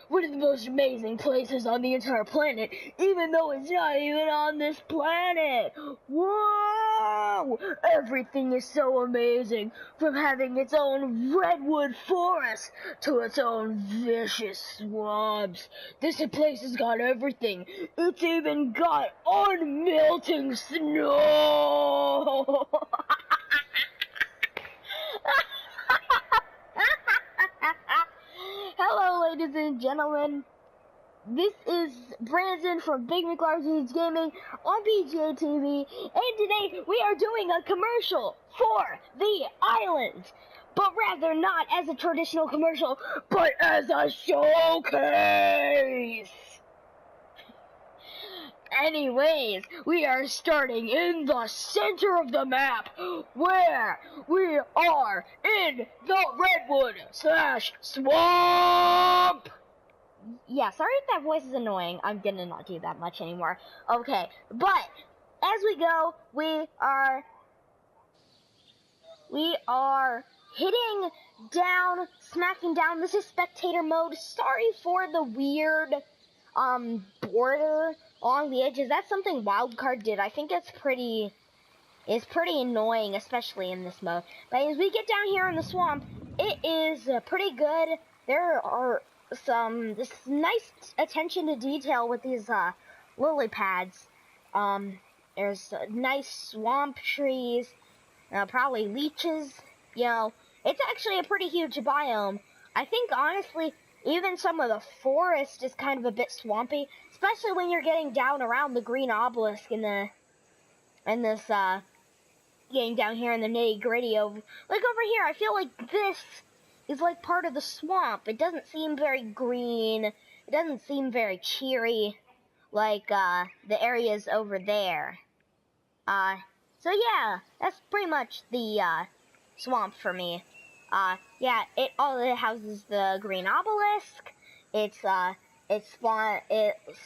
one of the most amazing places on the entire planet, even though it's not even on this planet. Whoa! Everything is so amazing, from having its own redwood forest to its own vicious swamps. This place has got everything. It's even got unmelting snow. Hello, ladies and gentlemen. This is Brandon from BigMcLargerHuge Gaming on BGA TV, and today we are doing a commercial for the island, but rather not as a traditional commercial, but as a showcase. Anyways, we are starting in the center of the map, where we are in the Redwood / swamp. Yeah, sorry if that voice is annoying. I'm gonna not do that much anymore. Okay, but as we go, we are hitting down, smacking down. This is spectator mode. Sorry for the weird border along the edges. That's something Wildcard did. I think it's pretty annoying, especially in this mode. But as we get down here in the swamp, it is pretty good. There are this nice attention to detail with these lily pads. There's nice swamp trees, probably leeches. You know, it's actually a pretty huge biome. I think honestly, even some of the forest is kind of a bit swampy, especially when you're getting down around the green obelisk in this getting down here in the nitty gritty of like over here. I feel like this is like part of the swamp. It doesn't seem very green. It doesn't seem very cheery like the areas over there. So yeah, that's pretty much the swamp for me. Yeah, it houses the green obelisk. It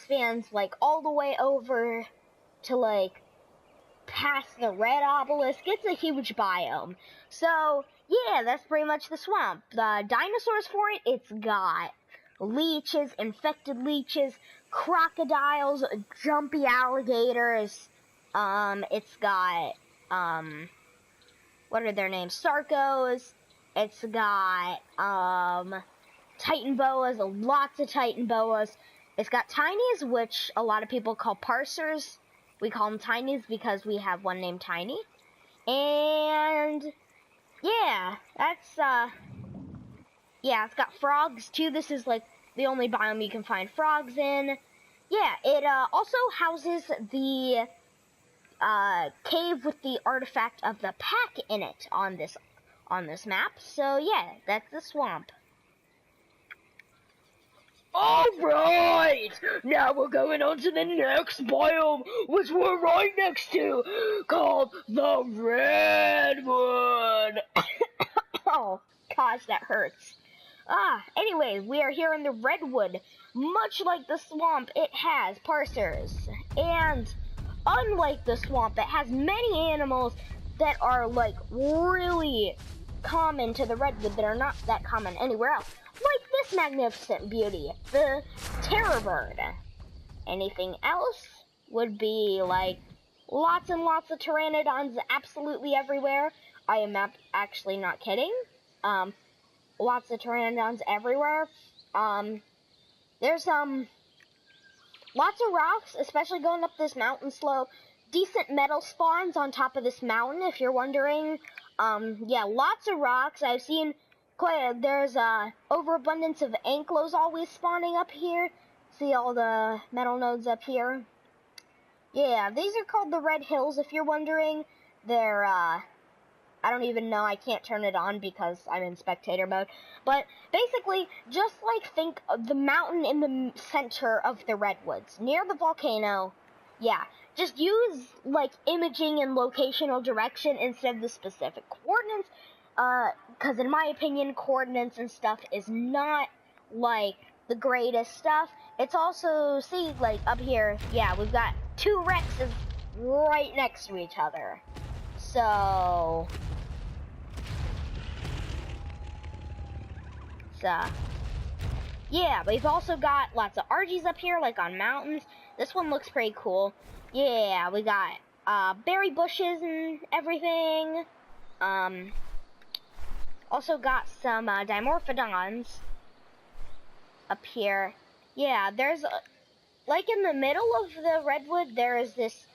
spans like all the way over to like past the red obelisk. It's a huge biome. So yeah, that's pretty much the swamp. The dinosaurs for it, it's got leeches, infected leeches, crocodiles, jumpy alligators. It's got what are their names? Sarcos. It's got Titan boas, lots of Titan boas. It's got tinies, which a lot of people call parsers. We call them tinies because we have one named Tiny. And yeah, that's yeah, it's got frogs too. This is like the only biome you can find frogs in. Yeah, it also houses the cave with the artifact of the pack in it on this map. So yeah, that's the swamp. Alright, now we're going on to the next biome, which we're right next to, called the Redwood. Oh, gosh, that hurts. Anyways, we are here in the Redwood. Much like the swamp, it has parsers. And unlike the swamp, it has many animals that are, like, really common to the Redwood that are not that common anywhere else. Like this magnificent beauty, the terror bird. Anything else would be like lots and lots of pteranodons absolutely everywhere. I am actually not kidding. Lots of pteranodons everywhere. There's lots of rocks, especially going up this mountain slope. Decent metal spawns on top of this mountain, if you're wondering. Yeah, lots of rocks. I've seen there's overabundance of ankylos always spawning up here. See all the metal nodes up here? Yeah, these are called the Red Hills, if you're wondering. They're, I don't even know, I can't turn it on because I'm in spectator mode. But basically, just like think of the mountain in the center of the Redwoods, near the volcano. Yeah, just use, like, imaging and locational direction instead of the specific coordinates. Because in my opinion, coordinates and stuff is not, like, the greatest stuff. It's also, see, like, up here, yeah, we've got two Rexes right next to each other. So, Yeah, we've also got lots of RGs up here, like on mountains. This one looks pretty cool. Yeah, we got berry bushes and everything. Also got some dimorphodons up here. Yeah, there's like in the middle of the redwood, there is this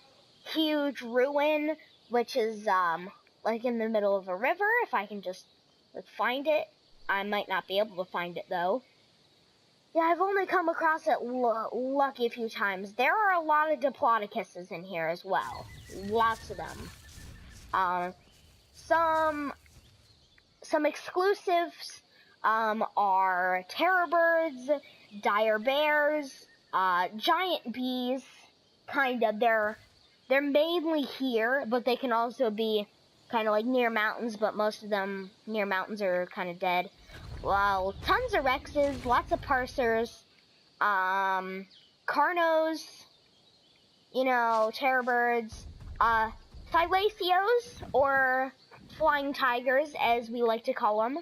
huge ruin, which is like in the middle of a river. If I can just find it, I might not be able to find it though. Yeah, I've only come across it lucky a few times. There are a lot of Diplodocuses in here as well. Lots of them. Some exclusives are terror birds, dire bears, giant bees. Kinda. They're mainly here, but they can also be kind of like near mountains. But most of them near mountains are kind of dead. Well, tons of Rexes, lots of parsers, Carnos, you know, terror birds, Thylacios, or flying tigers, as we like to call them,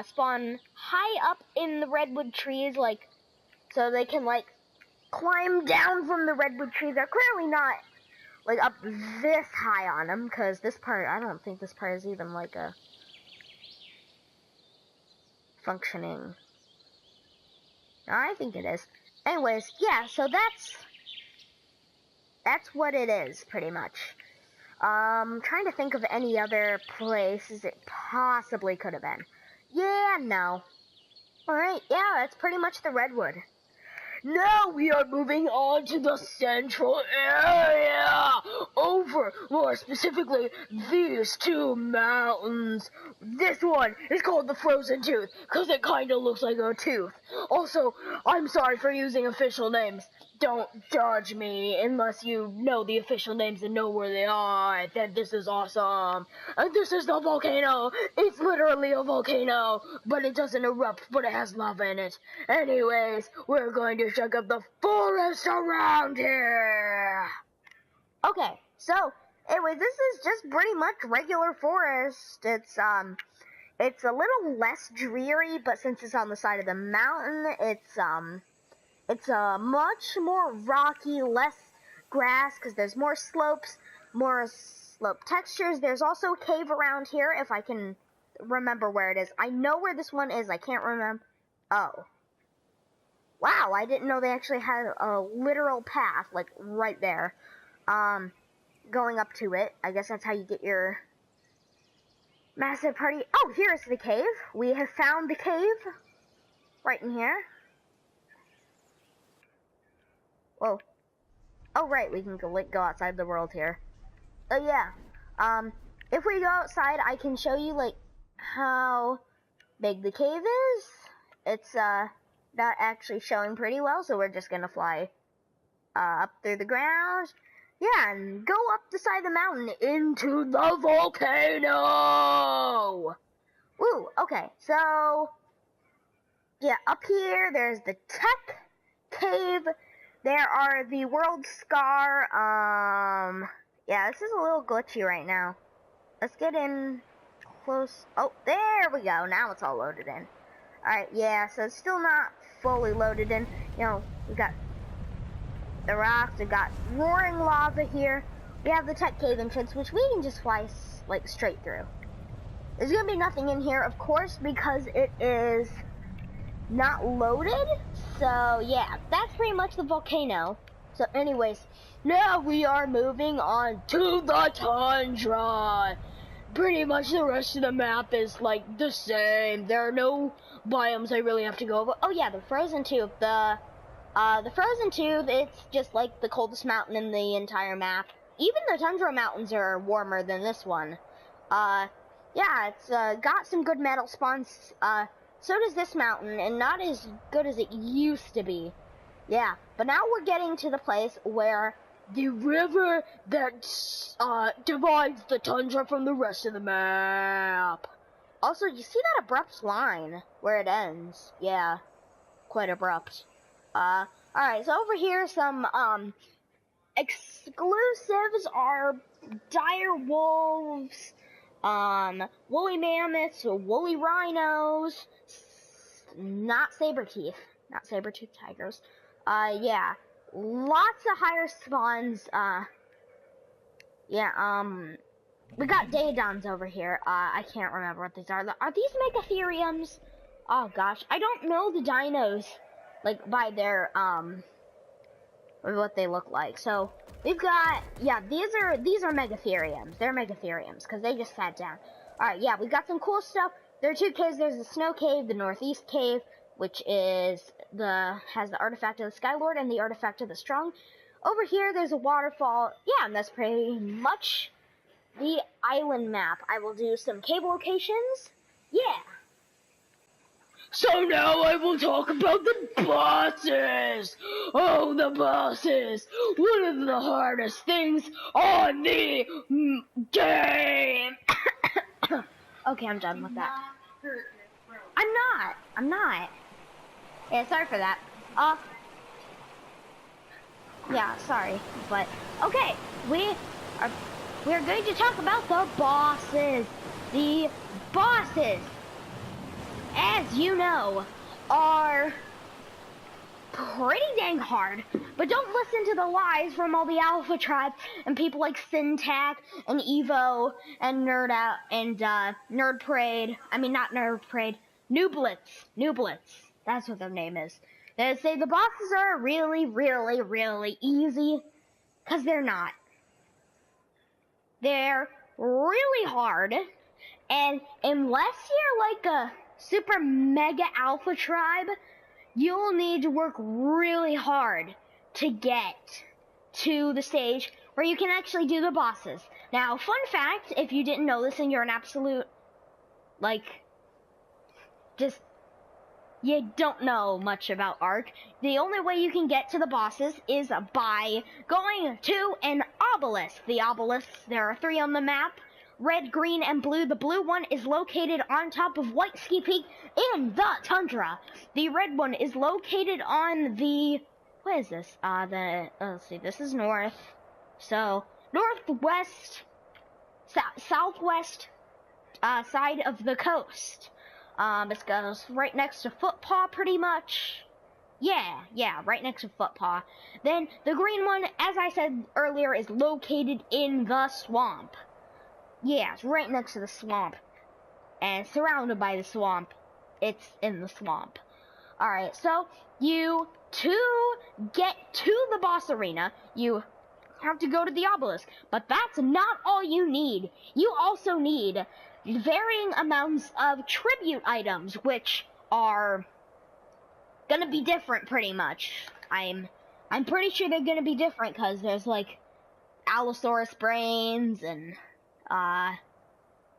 spawn high up in the redwood trees, like, so they can, like, climb down from the redwood trees. They're clearly not, like, up this high on them, because this part, I don't think this part is even, like, a functioning. No, I think it is. Anyways, yeah, so that's what it is, pretty much. Trying to think of any other places it possibly could have been. Yeah, no. Alright, yeah, that's pretty much the redwood. Now we are moving on to the central area. Over, more specifically, these two mountains. This one is called the Frozen Tooth, because it kind of looks like a tooth. Also, I'm sorry for using official names. Don't judge me unless you know the official names and know where they are. Then this is awesome. And this is the volcano. It's literally a volcano, but it doesn't erupt, but it has lava in it. Anyways, we're going to check out the forest around here. Okay, so anyway, this is just pretty much regular forest. It's a little less dreary, but since it's on the side of the mountain, it's much more rocky, less grass, because there's more slopes, more slope textures. There's also a cave around here, if I can remember where it is. I know where this one is, I can't remember. Oh. Wow, I didn't know they actually had a literal path, like, right there. Going up to it. I guess that's how you get your massive party. Oh, here's the cave. We have found the cave. Right in here. Whoa. Oh, right, we can go outside the world here. Oh, yeah. If we go outside, I can show you, like, how big the cave is. It's, not actually showing pretty well, so we're just gonna fly, up through the ground. Yeah, and go up the side of the mountain into the volcano! Woo, okay, so, yeah, up here, there's the Tech Cave. There are the World Scar, yeah, this is a little glitchy right now. Let's get in close. Oh, there we go. Now it's all loaded in. Alright, yeah, so it's still not fully loaded in. You know, we got the rocks, we got roaring lava here. We have the Tech Cave entrance, which we can just fly, like, straight through. There's gonna be nothing in here, of course, because it is not loaded. So, yeah, that's pretty much the volcano. So, anyways, now we are moving on to the tundra. Pretty much the rest of the map is, like, the same. There are no biomes I really have to go over. Oh, yeah, the Frozen Tooth. The Frozen Tooth, it's just, like, the coldest mountain in the entire map. Even the Tundra mountains are warmer than this one. Yeah, it's, got some good metal spawns. So does this mountain, and not as good as it used to be. Yeah, but now we're getting to the place where the river that divides the tundra from the rest of the map. Also, you see that abrupt line where it ends? Yeah, quite abrupt. Alright, so over here, some exclusives are dire wolves, woolly mammoths, woolly rhinos, not saber-tooth. Not saber-tooth tigers. Yeah. Lots of higher spawns. We got Daedons over here. I can't remember what these are. Are these Megatheriums? Oh gosh, I don't know the dinos, like, by their, or what they look like. So, we've got, yeah, these are Megatheriums. They're Megatheriums, because they just sat down. Alright, yeah, we've got some cool stuff. There are 2 caves. There's the Snow Cave, the Northeast Cave, which has the artifact of the Skylord and the artifact of the Strong. Over here, there's a waterfall. Yeah, and that's pretty much the island map. I will do some cave locations. Yeah. So now I will talk about the bosses. Oh, the bosses. One of the hardest things on the game. Okay, I'm done with that. I'm not. Yeah, sorry for that. Yeah, sorry, but okay, we're going to talk about the bosses. The bosses, as you know, are pretty dang hard, but don't listen to the lies from all the Alpha Tribe and people like Syntac and Evo and Nerd Out and Nerd Parade. I mean, not Nerd Parade. Nooblitz. That's what their name is. They say the bosses are really, really, really easy, because they're not. They're really hard, and unless you're like a super mega Alpha Tribe, you'll need to work really hard to get to the stage where you can actually do the bosses. Now, fun fact, if you didn't know this and you're an absolute, like, just, you don't know much about ARK, the only way you can get to the bosses is by going to an obelisk. The obelisks, there are 3 on the map, red, green, and blue. The blue one is located on top of White Ski Peak in the tundra. The red one is located on the, what is this? Let's see, this is north. So, northwest, southwest side of the coast. It goes right next to Footpaw, pretty much. Yeah, right next to Footpaw. Then, the green one, as I said earlier, is located in the swamp. Yeah, it's right next to the swamp. And surrounded by the swamp. It's in the swamp. Alright, so, to get to the boss arena, you have to go to the obelisk. But that's not all you need. You also need varying amounts of tribute items, which are gonna be different pretty much. I'm pretty sure they're gonna be different, because there's like Allosaurus brains and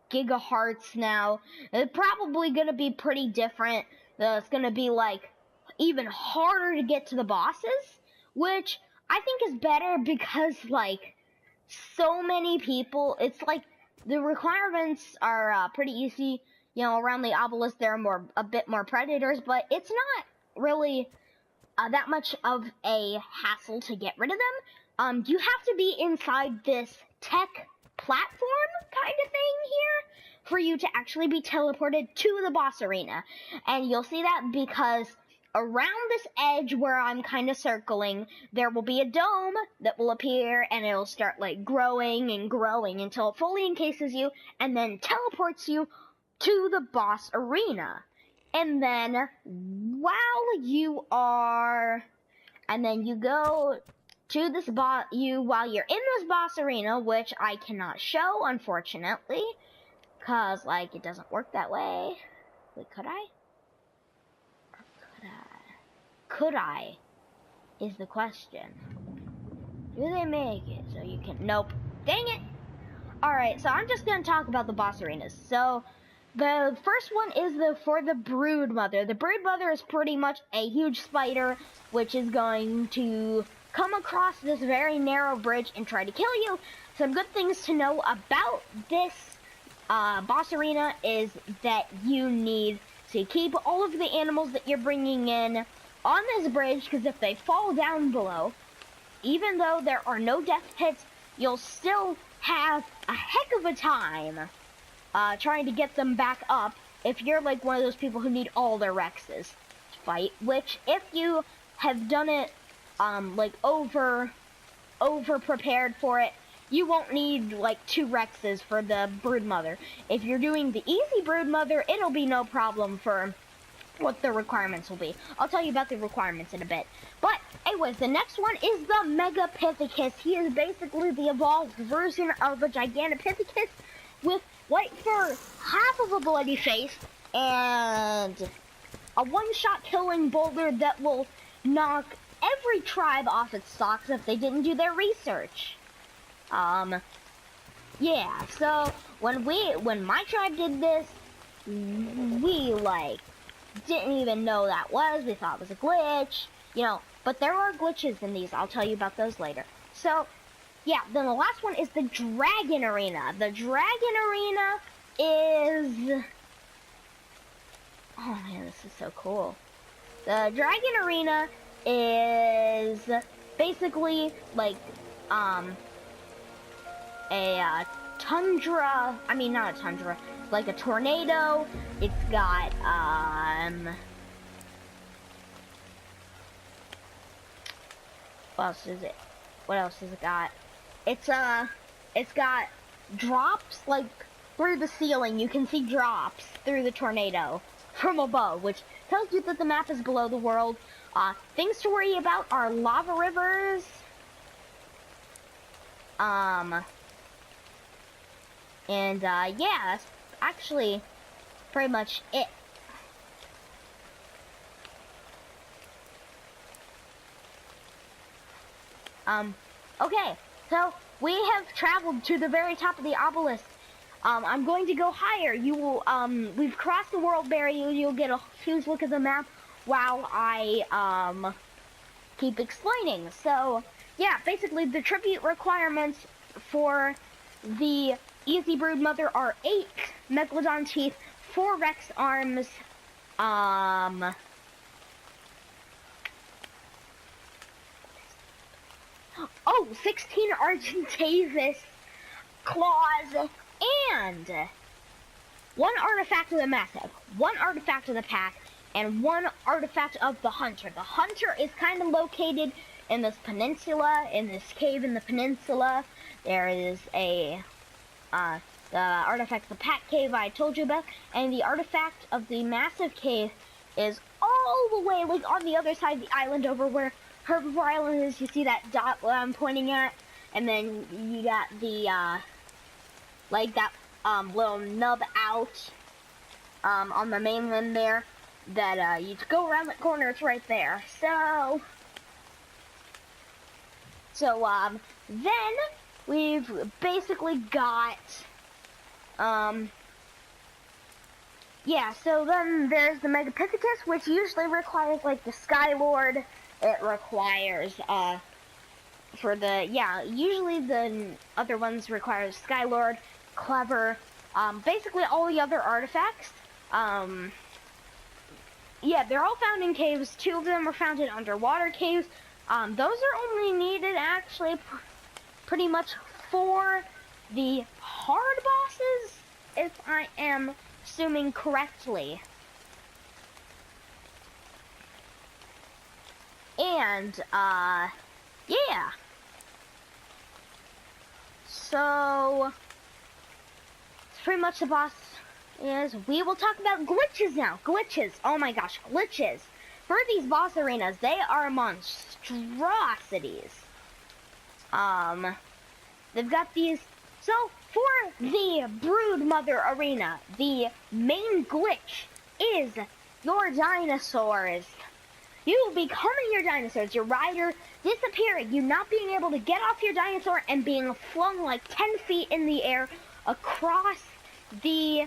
Gigahearts now. They're probably gonna be pretty different. It's gonna be like even harder to get to the bosses, which I think is better because like so many people, it's like the requirements are pretty easy. You know, around the obelisk there are a bit more predators, but it's not really that much of a hassle to get rid of them. You have to be inside this tech platform kind of thing here for you to actually be teleported to the boss arena. And you'll see that because around this edge where I'm kind of circling, there will be a dome that will appear, and it'll start like growing and growing until it fully encases you and then teleports you to the boss arena. And then while you go to this while you're in this boss arena, which I cannot show unfortunately, cause like it doesn't work that way. Wait, could I? Could I? Is the question. Do they make it so you can? Nope. Dang it! Alright, so I'm just gonna talk about the boss arenas. So, the first one is for the Brood Mother. The Brood Mother is pretty much a huge spider, which is going to come across this very narrow bridge and try to kill you. Some good things to know about this boss arena is that you need to keep all of the animals that you're bringing in on this bridge, because if they fall down below, even though there are no death pits, you'll still have a heck of a time trying to get them back up if you're like one of those people who need all their Rexes to fight, which if you have done it like over prepared for it, you won't need like 2 Rexes for the Broodmother. If you're doing the easy Broodmother, it'll be no problem for what the requirements will be. I'll tell you about the requirements in a bit. But anyways, the next one is the Megapithecus. He is basically the evolved version of a Gigantopithecus with white fur, half of a bloody face, and a one-shot killing boulder that will knock every tribe off its socks if they didn't do their research. Yeah, so when my tribe did this, we like didn't even know that was. We thought it was a glitch, you know, but there are glitches in these. I'll tell you about those later. So, yeah, then the last one is the Dragon Arena. The Dragon Arena is... Oh man, this is so cool. The Dragon Arena is basically like, a tundra, I mean not a tundra, like a tornado. It's got, what else is it? What else has it got? It's got drops, like, through the ceiling. You can see drops through the tornado from above, which tells you that the map is below the world. Things to worry about are lava rivers. Yeah, that's actually pretty much it. Okay, so we have traveled to the very top of the obelisk. I'm going to go higher. You will, we've crossed the world barrier. You'll get a huge look at the map while I, keep explaining. So, yeah, basically the tribute requirements for the Easy Broodmother are 8 Megalodon teeth, 4 Rex arms, 16 Argentavis claws, and 1 artifact of the Massive, 1 artifact of the Pack, and 1 artifact of the Hunter. The Hunter is kind of located in this peninsula, in this cave in the peninsula. There is a, the artifact of the Pack Cave I told you about, and the artifact of the Massive Cave is all the way, like, on the other side of the island over where Herbivore Island is. You see that dot that I'm pointing at? And then you got the, like, that, little nub out, on the mainland there, that, you go around the corner, it's right there. So, then we've basically got, yeah, so then there's the Megapithecus, which usually requires, like, the Skylord. It requires, for the, yeah, usually the other ones require Skylord, Clever, basically all the other artifacts. Yeah, they're all found in caves. 2 of them are found in underwater caves. Those are only needed, actually, pretty much for the hard bosses, if I am assuming correctly. And, yeah. So, it's pretty much the boss is. We will talk about glitches now. Glitches. Oh my gosh, glitches. For these boss arenas, they are monstrosities. They've got these. So, for the Broodmother arena, the main glitch is your dinosaurs. You becoming your dinosaurs, your rider disappearing, you not being able to get off your dinosaur and being flung like 10 feet in the air across the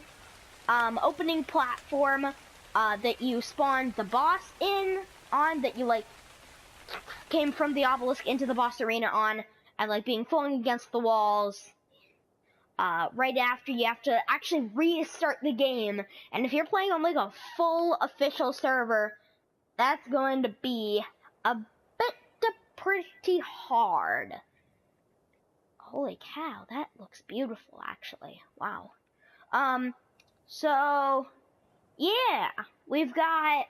opening platform that you spawned the boss on, that you like came from the obelisk into the boss arena on, and like being flung against the walls. Right after, you have to actually restart the game, and if you're playing on like a full official server, that's going to be a bit pretty hard. Holy cow, that looks beautiful, actually. Wow. So, yeah, we've got,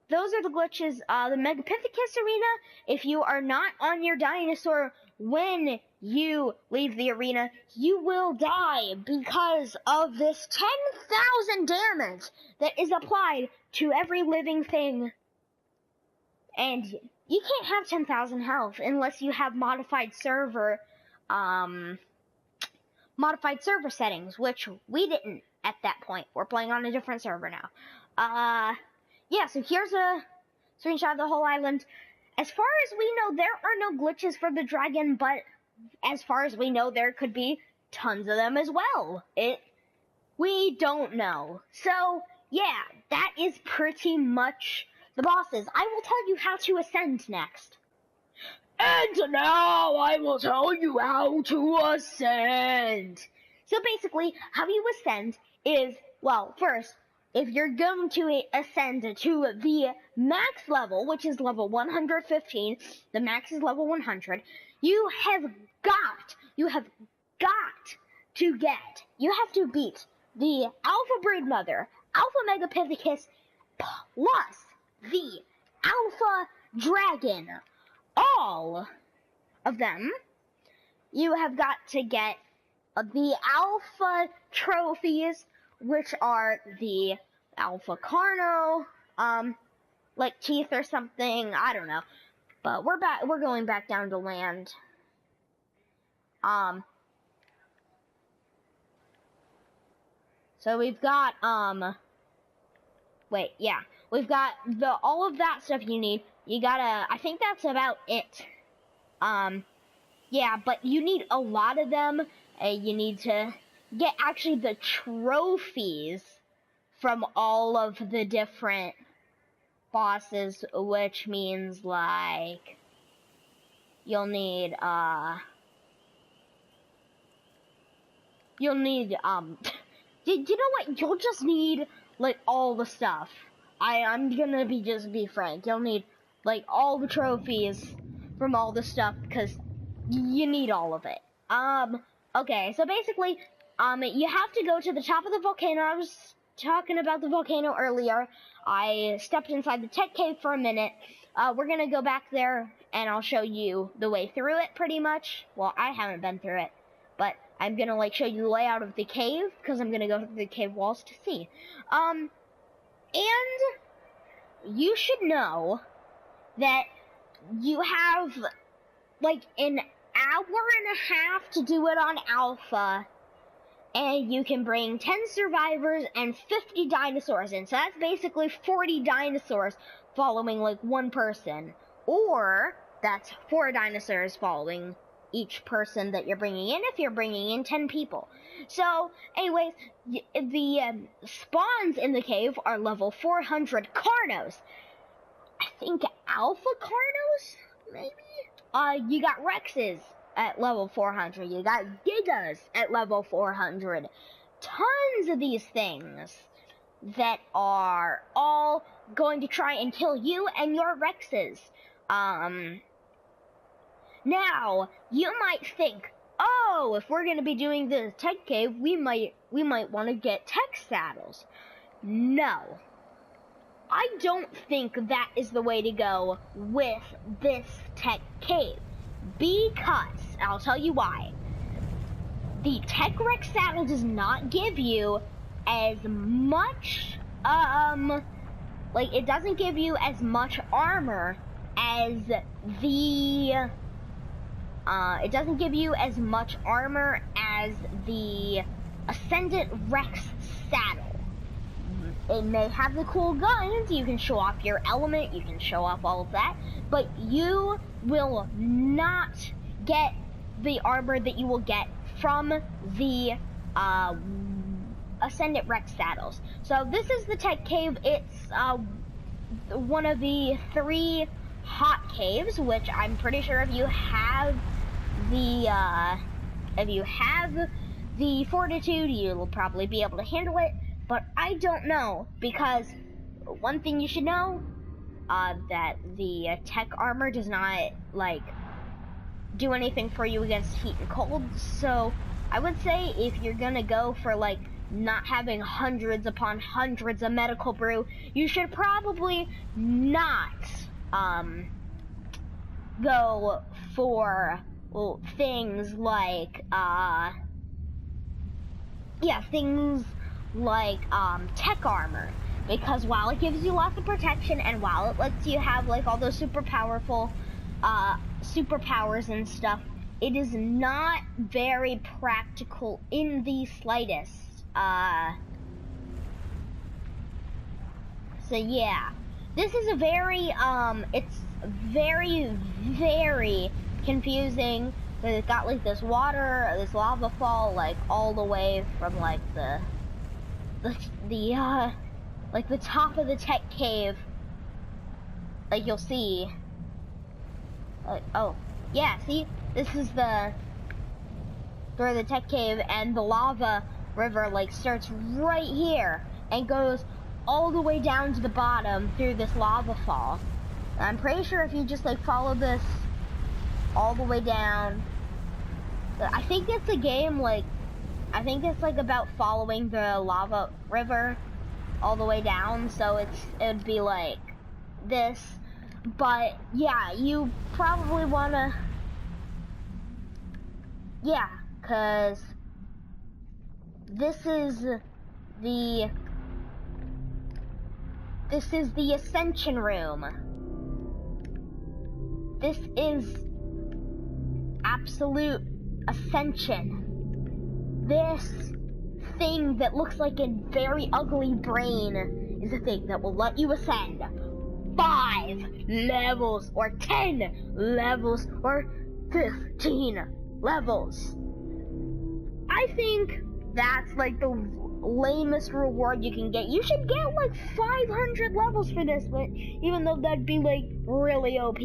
those are the glitches. The Megapithecus arena, if you are not on your dinosaur when you leave the arena, you will die because of this 10,000 damage that is applied to every living thing. And you can't have 10,000 health unless you have modified server settings, which we didn't at that point. We're playing on a different server now. Yeah, so here's a screenshot of the whole island. As far as we know, there are no glitches for the dragon, but as far as we know, there could be tons of them as well. We don't know. So, yeah, that is pretty much the bosses. I will tell you how to ascend next. And now I will tell you how to ascend. So basically, how you ascend is, well, first, if you're going to ascend to the max level, which is level 115, the max is level 100, you have to beat the Alpha Broodmother, Alpha Megapithecus, plus the Alpha Dragon. All of them. You have got to get the Alpha trophies, which are the Alpha Carno, like teeth or something, I don't know. But we're going back down to land. So we've got, we've got all of that stuff you need. You gotta, I think that's about it. Yeah, but you need a lot of them. You need to get actually the trophies from all of the different bosses, which means like you'll need you know what, you'll just need like all the stuff. I'm gonna be frank, you'll need like all the trophies from all the stuff because you need all of it. Okay, so basically you have to go to the top of the volcano. I was talking about the volcano earlier. I stepped inside the tech cave for a minute. We're gonna go back there and I'll show you the way through it pretty much. Well, I haven't been through it, but I'm gonna like show you the layout of the cave because I'm gonna go through the cave walls to see. And you should know that you have like an hour and a half to do it on Alpha, and you can bring 10 survivors and 50 dinosaurs in. So that's basically 40 dinosaurs following like one person, or that's 4 dinosaurs following each person that you're bringing in if you're bringing in 10 people. So anyways, the spawns in the cave are level 400 Carnos. I think Alpha Carnos, maybe? You got Rexes at level 400. You got Gigas at level 400. Tons of these things that are all going to try and kill you and your Rexes. Now, you might think, oh, if we're going to be doing the tech cave, we might want to get tech saddles. No. I don't think that is the way to go with this tech cave, because I'll tell you why. The Tech Rex saddle does not give you as much, it doesn't give you as much armor as the, it doesn't give you as much armor as the Ascendant Rex saddle. It may have the cool guns, you can show off your element, you can show off all of that, but you will not get the armor that you will get from the Ascendant Rex saddles. So this is the tech cave. It's one of the 3 hot caves, which I'm pretty sure if you have the fortitude, you'll probably be able to handle it. But I don't know, because one thing you should know, that the tech armor does not, do anything for you against heat and cold. So I would say if you're gonna go for, not having hundreds upon hundreds of medical brew, you should probably not go for things like tech armor, because while it gives you lots of protection and while it lets you have like all those super powerful superpowers and stuff, it is not very practical in the slightest. So yeah, this is a very it's very, very confusing. It's got like this water, this lava fall, like all the way from like the top of the tech cave. Like you'll see. Oh yeah, see, this is the tech cave, and the lava river like starts right here and goes all the way down to the bottom through this lava fall. And I'm pretty sure if you just like follow this all the way down, I think it's a game like, I think it's like about following the lava river all the way down, so it'd be like this. But yeah, you probably wanna, yeah, cause this is the ascension room. This is absolute ascension. This thing that looks like a very ugly brain is a thing that will let you ascend 5 levels or 10 levels or 15 levels. I think that's like the lamest reward you can get. You should get like 500 levels for this, but even though that'd be like really OP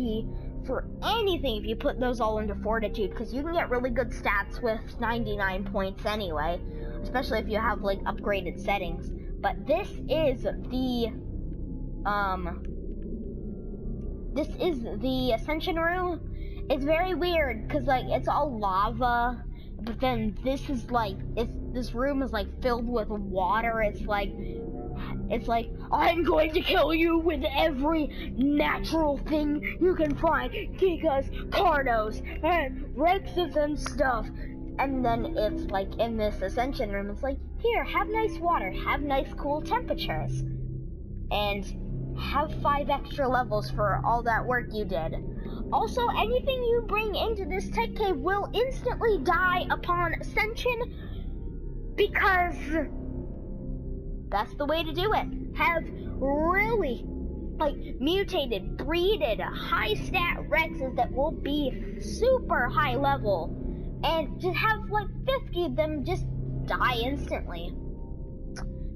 for anything if you put those all into fortitude, because you can get really good stats with 99 points anyway, especially if you have like upgraded settings. But this is the ascension room. It's very weird because like it's all lava, but then this room is like filled with water. It's like I'm going to kill you with every natural thing you can find, Gigas, Carnos, and Rexes and stuff. And then it's like in this ascension room, it's like, here, have nice water, have nice cool temperatures, and have 5 extra levels for all that work you did. Also, anything you bring into this tech cave will instantly die upon ascension, because that's the way to do it. Have really, like, mutated, breeded, high stat Rexes that will be super high level, and just have, like, 50 of them just die instantly.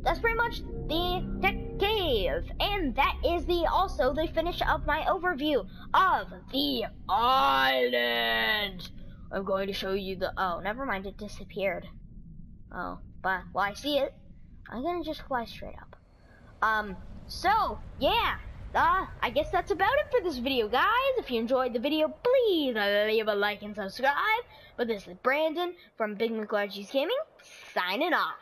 That's pretty much the tech cave, and that is also the finish of my overview of the island. I'm going to show you oh, never mind, it disappeared. Oh, but, well, I see it. I'm gonna just fly straight up. So, yeah, I guess that's about it for this video, guys. If you enjoyed the video, please leave a like and subscribe. But this is Brandon from BigMcLargerHuge Gaming, signing off.